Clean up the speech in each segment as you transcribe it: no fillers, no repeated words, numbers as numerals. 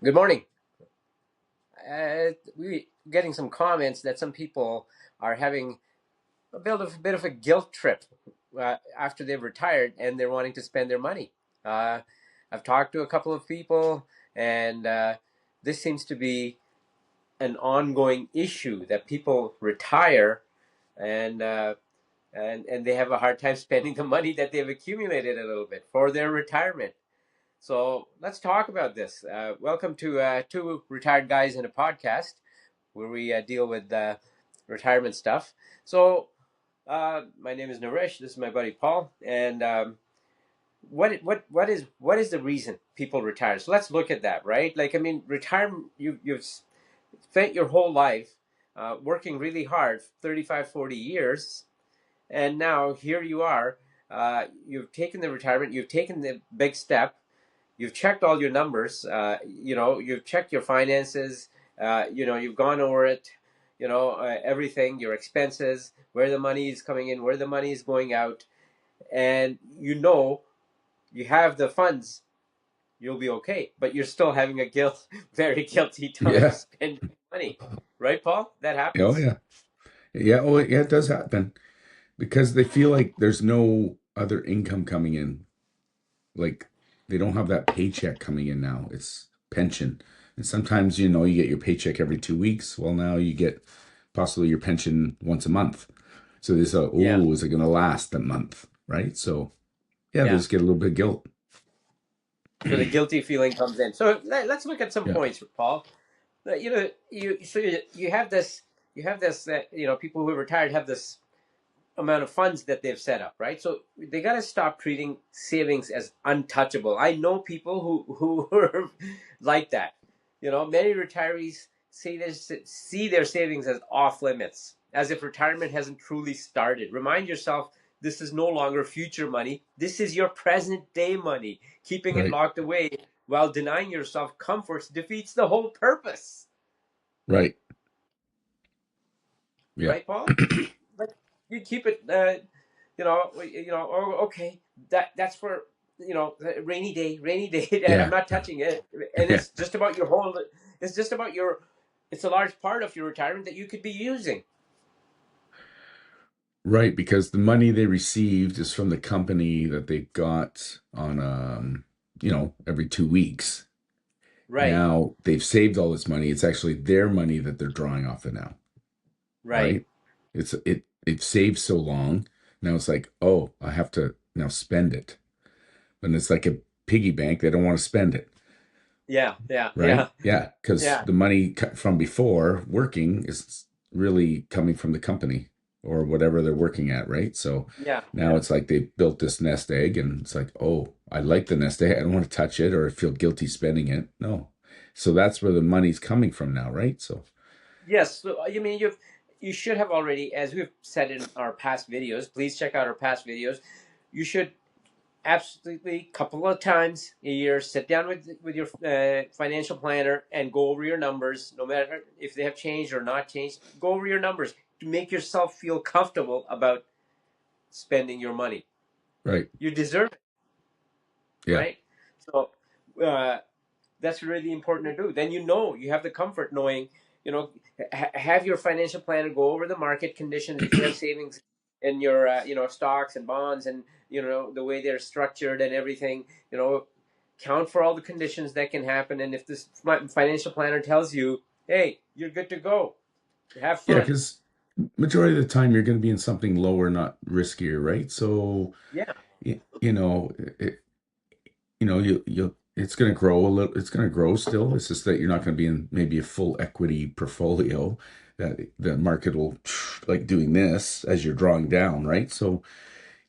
Good morning. We getting some comments that some people are having a bit of a guilt trip after they've retired and they're wanting to spend their money. Uh, I've talked to a couple of people, and this seems to be an ongoing issue that people retire and and they have a hard time spending the money that they've accumulated a little bit for their retirement. So let's talk about this. Welcome to Two Retired Guys in a Podcast, where we deal with retirement stuff. So, my name is Naresh. This is my buddy Paul. And what is the reason people retire? So let's look at that, right? Like, I mean, retirement. You've spent your whole life working really hard, 35, 40 years, and now here you are. You've taken the retirement. You've taken the big step. You've checked all your numbers. You've checked your finances. You've gone over it. Everything, your expenses, where the money is coming in, where the money is going out, and you have the funds. You'll be okay, but you're still having a very guilty time Yeah. spending money, right, Paul? That Oh happens. yeah. Yeah. Oh yeah, it does happen because they feel like there's no other income coming in. Like they don't have that paycheck coming in now. It's pension. And sometimes, you get your paycheck every 2 weeks. Well, now you get possibly your pension once a month. So there's Yeah, is it going to last a month? Right. So yeah, they yeah. just get a little bit of guilt. So the guilty feeling comes in. So let's look at some Yeah. points, Paul. You have this. People who are retired have this amount of funds that they've set up, right? So they got to stop treating savings as untouchable. I know people who are like that. Many retirees see their savings as off limits, as if retirement hasn't truly started. Remind yourself, this is no longer future money. This is your present day money. Keeping it Right. locked away while denying yourself comforts defeats the whole purpose. Right. Yeah. Right, Paul? Like, you keep it, okay, that's for, rainy day, and I'm Yeah. not touching it. And Yeah. it's just about it's a large part of your retirement that you could be using. Right, because the money they received is from the company that they got on every 2 weeks. Right, Now they've saved all this money. It's actually their money that they're drawing off of now, right. right? It's saved so long. Now it's like, oh, I have to now spend it. And it's like a piggy bank. They don't want to spend it, Yeah, yeah, right? yeah, Yeah, because yeah, the money from before working is really coming from the company or whatever they're working at, right? So yeah, now yeah. it's like they built this nest egg and it's like, oh, I like the nest egg. I don't want to touch it or feel guilty spending it. No. So that's where the money's coming from now, right? So, Yes, so you mean you should have already, as we've said in our past videos. Please check out our past videos. You should absolutely couple of times a year sit down with your financial planner and go over your numbers, no matter if they have changed or not changed. Go over your numbers to make yourself feel comfortable about spending your money. right. You deserve it, Yeah. right? So uh, that's really important to do. Then you have the comfort knowing, you know have your financial planner go over the market conditions if you have savings in your stocks and bonds, and the way they're structured and everything. Count for all the conditions that can happen, and if this financial planner tells you, hey, you're good to go, have Yeah, fun. because majority of the time you're going to be in something lower, not riskier, right? So, Yeah, y- you know, it, it's going to grow a little, it's going to grow still. It's just that you're not going to be in maybe a full equity portfolio that the market will like doing this as you're drawing down, right? So,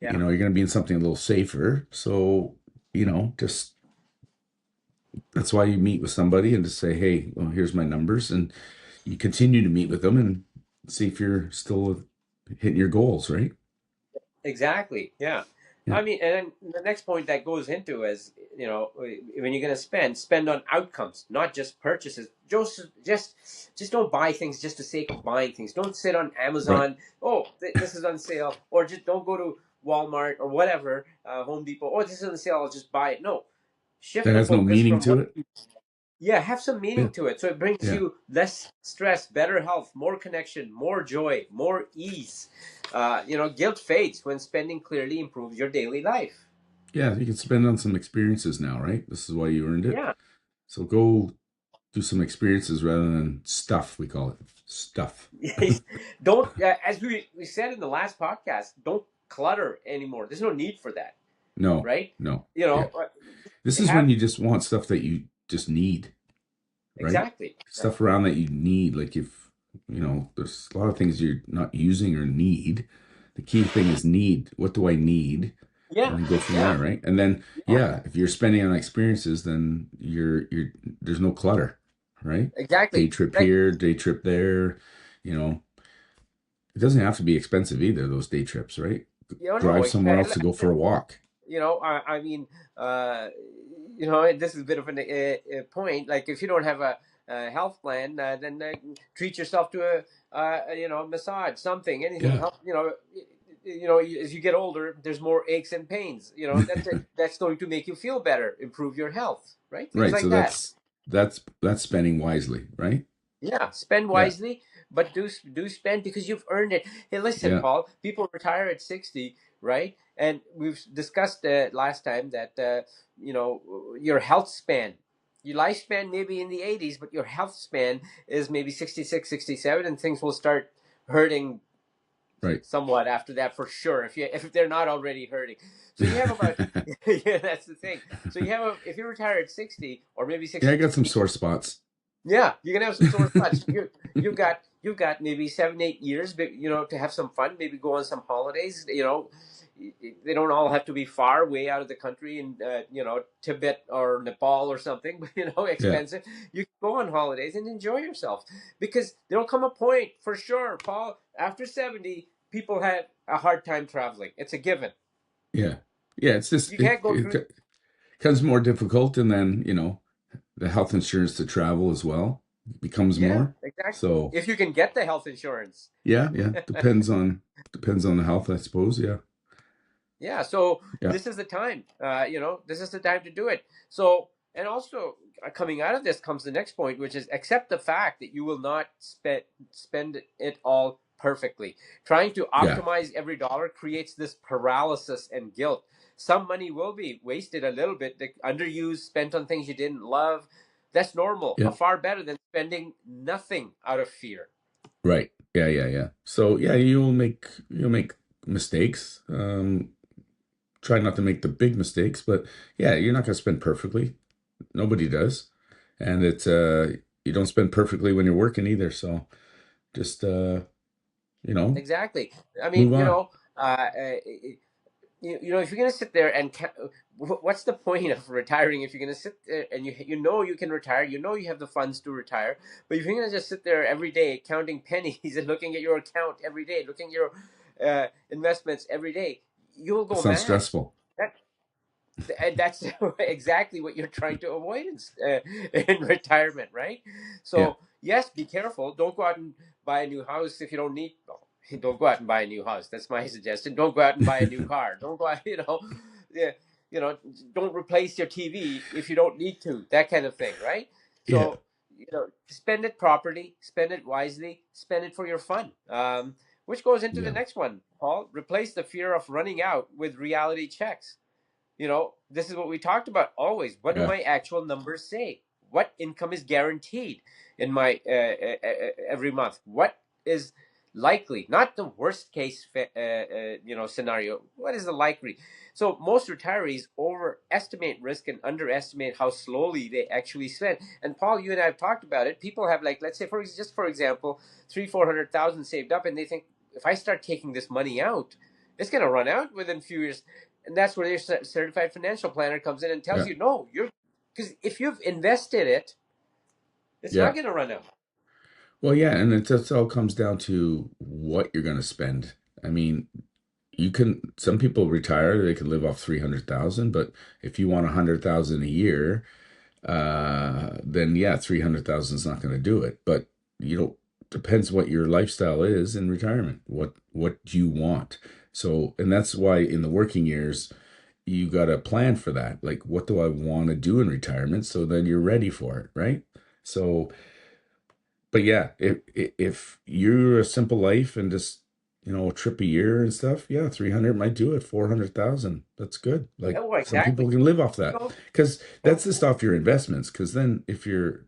yeah. you're going to be in something a little safer. So, just that's why you meet with somebody and just say, hey, well, here's my numbers. And you continue to meet with them and see if you're still hitting your goals, right? Exactly. Yeah. Yeah. I mean, and then the next point that goes into is, when you're going to spend on outcomes, not just purchases. Just don't buy things just for the sake of buying things. Don't sit on Right. Amazon. Oh, this is on sale, or just don't go to Walmart or whatever, Home Depot. Oh, this is on sale. I'll just buy it. No, shift That the has no focus meaning from to what it. Yeah, have some Yeah, meaning to it. So it brings yeah, you less stress, better health, more connection, more joy, more ease. Guilt fades when spending clearly improves your daily life. yeah. You can spend on some experiences now, right? This is why you earned it. Yeah. So go do some experiences rather than stuff. We call it stuff. Don't, as we said in the last podcast, don't clutter anymore. There's no need for that, No, right? no. You Yeah. know, This is when have you just want stuff that you just need, right? exactly. Stuff around that you need. Like if, there's a lot of things you're not using or need. The key thing is need. What do I need? And Yeah, then go from yeah. there, right? And then, Oh, yeah, if you're spending on experiences, then there's no clutter, right? Day exactly. trip Like, here, day trip there. You know, it doesn't have to be expensive either, those day trips, right? no, Drive somewhere else to go for a walk. I mean, uh, this is a bit of a point. Like, if you don't have a health plan, then treat yourself to massage, something, anything. Yeah. Help, as you get older, there's more aches and pains. That's going to make you feel better, improve your health, right? Things Right. like So that. that's spending wisely, right? Yeah, spend Yeah. wisely, but do spend because you've earned it. Hey, listen, Yeah. Paul. People retire at 60, right? And we've discussed last time that your health span, your lifespan maybe in the 80s, but your health span is maybe 66, 67, and things will start hurting Right. somewhat after that for sure. If they're not already hurting, so you have about yeah, that's the thing. So if you retire at 60 or maybe Yeah, I 62. got some sore spots. Yeah, you're gonna have some sore spots. You've got maybe 7, 8 years, but to have some fun. Maybe go on some holidays. They don't all have to be far way out of the country in Tibet or Nepal or something. But Yeah. expensive. You can go on holidays and enjoy yourself because there'll come a point for sure, Paul. After 70, people have a hard time traveling. It's a given. Yeah. Yeah. It's just You can't go it through. becomes more difficult, and then the health insurance to travel as well becomes Yeah, more. exactly. So If you can get the health insurance. yeah, yeah. Depends on the health, I suppose. Yeah. Yeah, so Yeah. this is the time. This is the time to do it. So, and also coming out of this comes the next point, which is accept the fact that you will not spend it all perfectly. Trying to Yeah. optimize every dollar creates this paralysis and guilt. Some money will be wasted a little bit, like underused, spent on things you didn't love. That's normal. Yeah. Far better than spending nothing out of fear. Right. Yeah, yeah, yeah. So yeah, you'll make mistakes. Try not to make the big mistakes, but yeah, you're not going to spend perfectly. Nobody does. And it's you don't spend perfectly when you're working either, so just you know, Exactly. I mean, move on. if you're going to sit there and what's the point of retiring if you're going to sit there and you can retire, you have the funds to retire, but if you're going to just sit there every day counting pennies and looking at your account every day, looking at your investments every day, you'll It go sounds mad. stressful. That, and that's exactly what you're trying to avoid in retirement, right? Yeah. So yes, be careful. Don't go out and buy a new house if you don't need. Well, don't go out and buy a new house. That's my suggestion. Don't go out and buy a new car. Don't go out. Yeah, you know, don't replace your TV if you don't need to. That kind of thing, right? Yeah. So spend it properly, spend it wisely, spend it for your fun. Which goes into the Yeah. next one, Paul. Replace the fear of running out with reality checks. This is what we talked about always. What do Yeah. my actual numbers say? What income is guaranteed in my every month? What is likely? Not the worst case, scenario. What is the likely? So most retirees overestimate risk and underestimate how slowly they actually spend. And Paul, you and I have talked about it. People have, like, let's say for example, 300,000, 400,000 saved up, and they think, if I start taking this money out, it's going to run out within a few years. And that's where your certified financial planner comes in and tells Yeah. you, no, because if you've invested it, it's not Yeah. going to run out. Well, yeah, and it just all comes down to what you're going to spend. I mean, some people retire, they can live off 300,000, but if you want 100,000 a year, then yeah, 300,000 is not going to do it. But depends what your lifestyle is in retirement. What do you want? So, and that's why in the working years, you got to plan for that. Like, what do I want to do in retirement? So then you're ready for it, right? So, but yeah, if you're a simple life and just, a trip a year and stuff, yeah, 300 might do it. 400,000, that's good. Yeah, Like well, some people exactly. can live off You that don't, because well, that's just off your investments. Because then if you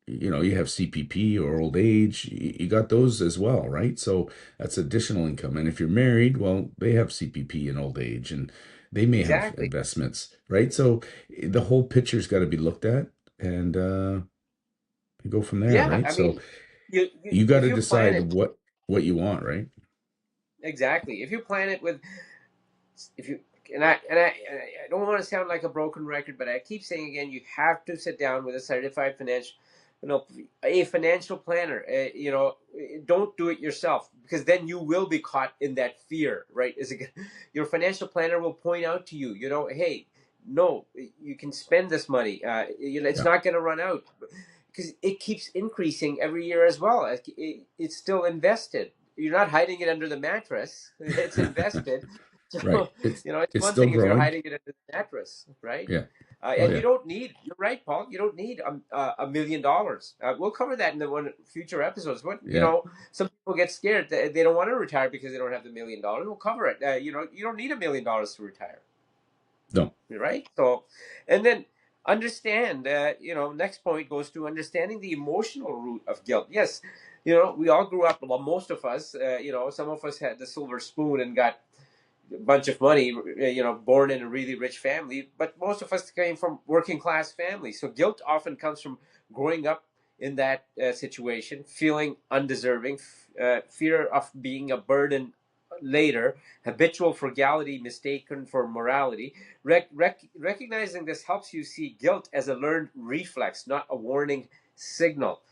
have CPP or old age, you got those as well, right? So that's additional income. And if you're married, well, they have CPP in old age and they may have exactly. investments, right? So the whole picture's got to be looked at and go from there, Yeah, right? I So mean, you got if to you plan decide it what you want, right? exactly, if you plan it with, if you and I don't want to sound like a broken record, but I keep saying again, you have to sit down with a certified financial, you know, a financial planner. Don't do it yourself because then you will be caught in that fear, right? Your financial planner will point out to you, hey, no, you can spend this money. It's Yeah, not going to run out because it keeps increasing every year as well. It's still invested. You're not hiding it under the mattress. It's invested. right. So, It's it's it's one still thing if you're growing. hiding it under the mattress, right? Yeah. Oh And you yeah. don't need, you're right, Paul, you don't need $1 million. We'll cover that in the one future episodes. Yeah. Some people get scared. They don't want to retire because they don't have the $1 million. We'll cover it. You don't need $1 million to retire, No. right? So, and then understand, next point goes to understanding the emotional root of guilt. Yes, we all grew up, well, most of us, some of us had the silver spoon and got a bunch of money, born in a really rich family, but most of us came from working class families. So guilt often comes from growing up in that situation, feeling undeserving, fear of being a burden later, habitual frugality mistaken for morality. Recognizing this helps you see guilt as a learned reflex, not a warning signal.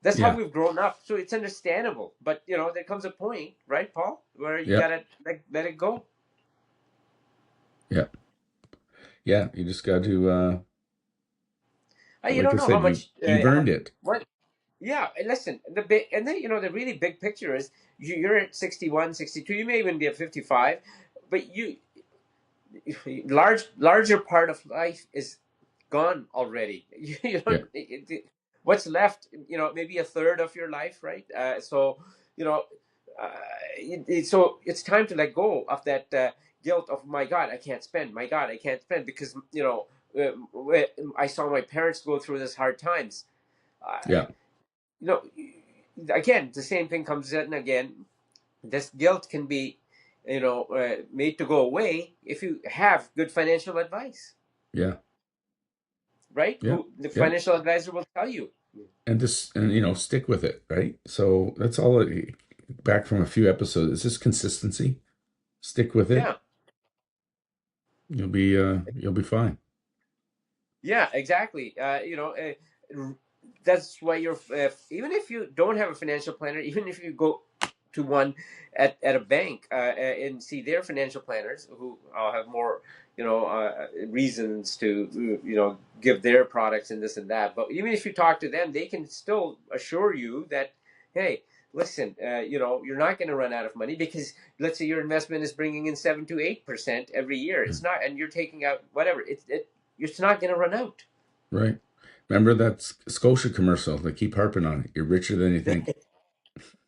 That's how Yeah. we've grown up, so it's understandable. But there comes a point, right, Paul, where you Yeah. gotta let it go. Yeah. Yeah. You just got to You like I don't know how said, much. you've earned it. What? Yeah, and listen. The big and then the really big picture is you're at 61, 62. You may even be at 55, but larger part of life is gone already. You Yeah. don't. What's left? Maybe a third of your life, right? So you know, uh, so it's time to let go of that guilt of my God, I can't spend. My God, I can't spend because I saw my parents go through this hard times. Uh, Yeah. you know, again, the same thing comes in again. This guilt can be, made to go away if you have good financial advice, Yeah. right? Yeah. Who the Yeah. financial advisor will tell you. And stick with it, right? So that's all back from a few episodes. It's just consistency. Stick with it. Yeah, You'll be fine. yeah, exactly. That's why even if you don't have a financial planner, even if you go to one at a bank and see their financial planners who have more reasons to give their products and this and that, but even if you talk to them, they can still assure you that, hey, listen, you're not going to run out of money because let's say your investment is bringing in 7 to 8% every year. Yeah. It's not, and you're taking out whatever, it's not going to run out. Right. Remember that Scotia commercial? They keep harping on it. You're richer than you think.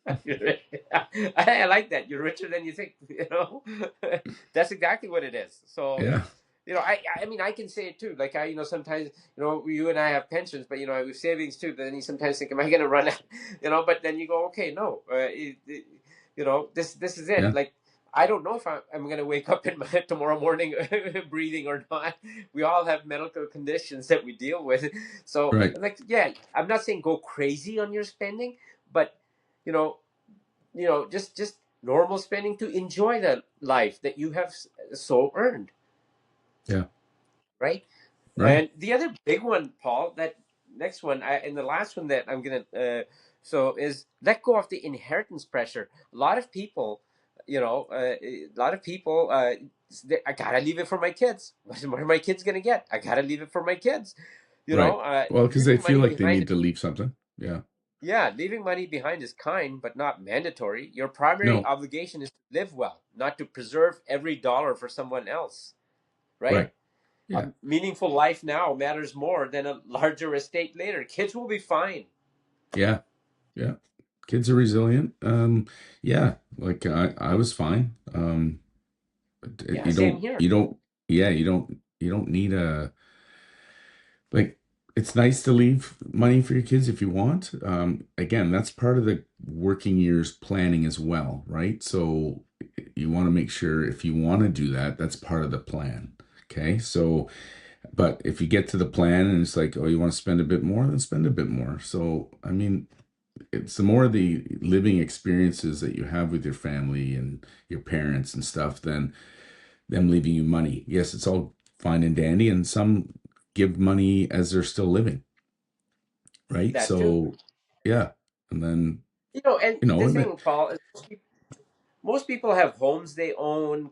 I like that. You're richer than you think. That's exactly what it is. So, Yeah. I mean, I can say it too. Like sometimes, you and I have pensions, but I have savings too. But then you sometimes think, am I going to run out? But then you go, okay, no, this is it. Yeah. Like, I don't know if I'm going to wake up tomorrow morning breathing or not. We all have medical conditions that we deal with. So, Right. like, yeah, I'm not saying go crazy on your spending, but you know, just normal spending to enjoy the life that you have so earned, Yeah. right? Right. And the other big one, Paul, that next one, and the last one that I'm gonna, is let go of the inheritance pressure. A lot of people, I gotta leave it for my kids. What are my kids gonna get? I gotta leave it for my kids. Right. Well, because they Leaving feel money like they behind. need to leave something. Yeah. Yeah, leaving money behind is kind, but not mandatory. Your primary No. obligation is to live well, not to preserve every dollar for someone else. right? Right. A Yeah. meaningful life now matters more than a larger estate later. Kids will be fine. Yeah. Yeah. Kids are resilient. Yeah, like I was fine. Yeah, You same don't, here. yeah, you don't need a, like, it's nice to leave money for your kids if you want. Again, that's part of the working years planning as well, right? So you want to make sure if you want to do that, that's part of the plan. Okay. So, but if you get to the plan and it's like, oh, you want to spend a bit more, then spend a bit more. So, I mean, it's the more the living experiences that you have with your family and your parents and stuff than them leaving you money. Yes, it's all fine and dandy, and some give money as they're still living, right? That too. So, yeah, and then And you know, the and then thing, Paul, is most people have homes they own,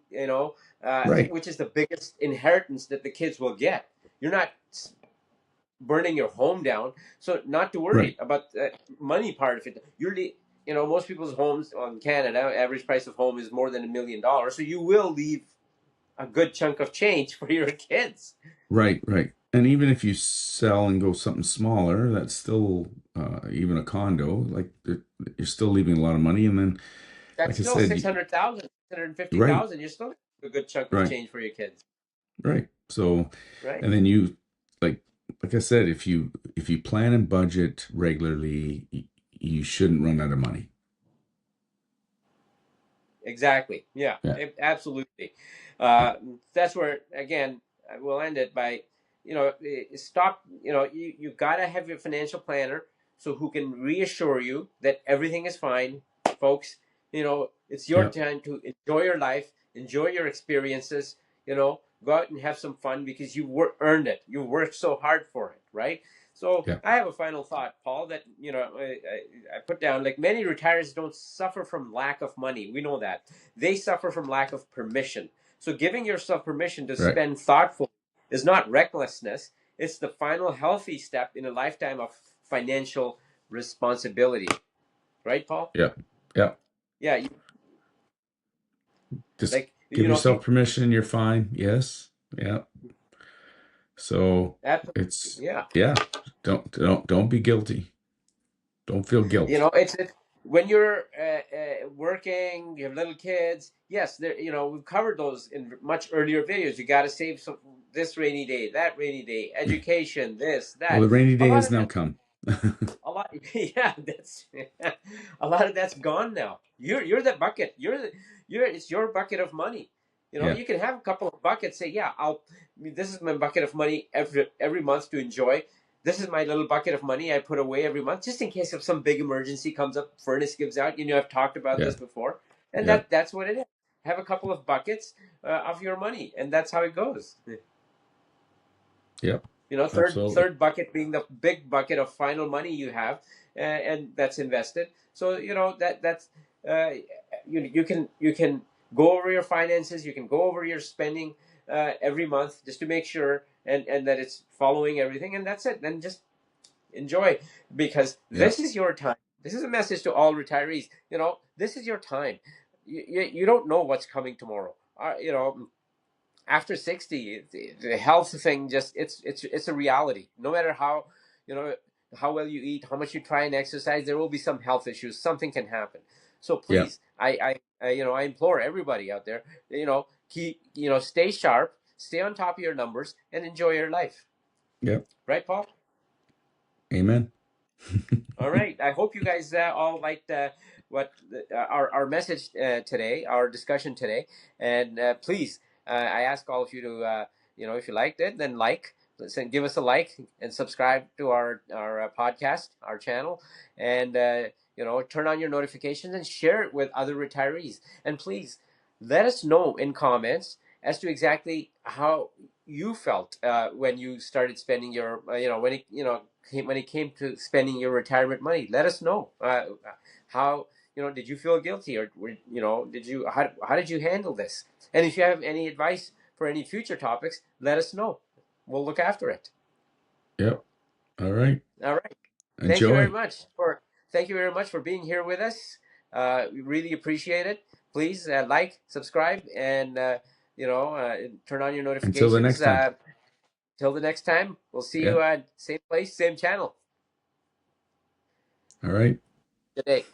right, which is the biggest inheritance that the kids will get. You're not burning your home down, so not to right, worry about the money part of it. Most people's homes on Canada, average price of home is more than $1 million, so you will leave a good chunk of change for your kids. right, right. And even if you sell and go something smaller, that's still even a condo. Like you're still leaving a lot of money, and then, That's like I still said, 600,000, six hundred fifty right, thousand. You're still a good chunk of right. change for your kids, Right. So, right? and then you like like I said, if you plan and budget regularly, you shouldn't run out of money. Exactly. Yeah, Yeah. absolutely. Yeah. Uh, that's where, again, we'll end it by, stop. You got to have your financial planner so who can reassure you that everything is fine, folks. It's your Yeah. time to enjoy your life, enjoy your experiences. Go out and have some fun because earned it. You worked so hard for it, right? So Yeah. I have a final thought, Paul, that I put down. Like, many retirees don't suffer from lack of money. We know that. They suffer from lack of permission. So giving yourself permission to Right. spend thoughtfully is not recklessness. It's the final healthy step in a lifetime of financial responsibility. Right, Paul? Yeah. Yeah. Yeah, Just like, give yourself permission. You're fine. Yes. Yeah. So absolutely, it's yeah. yeah. Don't be guilty. Don't feel guilt. It's when you're working, you have little kids. Yes, we've covered those in much earlier videos. You got to save some this rainy day, that rainy day, education, this, Well, that. the rainy A day lot has of now that, come. a lot, yeah, that's a lot of that's gone now. You're the bucket. It's your bucket of money. Yeah. You can have a couple of buckets. Say, yeah, this is my bucket of money every month to enjoy. This is my little bucket of money I put away every month, just in case if some big emergency comes up, furnace gives out. I've talked about Yeah. this before, and Yeah. that's what it is. Have a couple of buckets of your money, and that's how it goes. Yep. Absolutely. Third bucket being the big bucket of final money you have, and that's invested. So that's uh, you can go over your finances, you can go over your spending every month just to make sure and that it's following everything, and that's it. Then just enjoy, because Yeah. this is your time. This is a message to all retirees. This is your time. You don't know what's coming tomorrow. After 60, the health thing, just it's a reality. No matter you know how well you eat, how much you try and exercise, there will be some health issues. Something can happen. So Yeah. please, I implore everybody out there, keep, stay sharp, stay on top of your numbers, and enjoy your life. Yep. Right, Paul? Amen. All right. I hope you guys all liked what our message today, our discussion today, and please, I ask all of you to, if you liked it, then give us a like and subscribe to our podcast, our channel, and turn on your notifications and share it with other retirees. And please let us know in comments as to exactly how you felt when you started spending your, when it came to spending your retirement money. Let us know how, did you feel guilty, or did you how did you handle this? And if you have any advice for any future topics, let us know. We'll look after it. Yep. All right. All right. Thank you very Enjoy. much for Thank you very much for being here with us. We really appreciate it. Please like, subscribe, and turn on your Until the notifications. next time. Till the next time, we'll see Yeah. you same place, same channel. All right. Good day.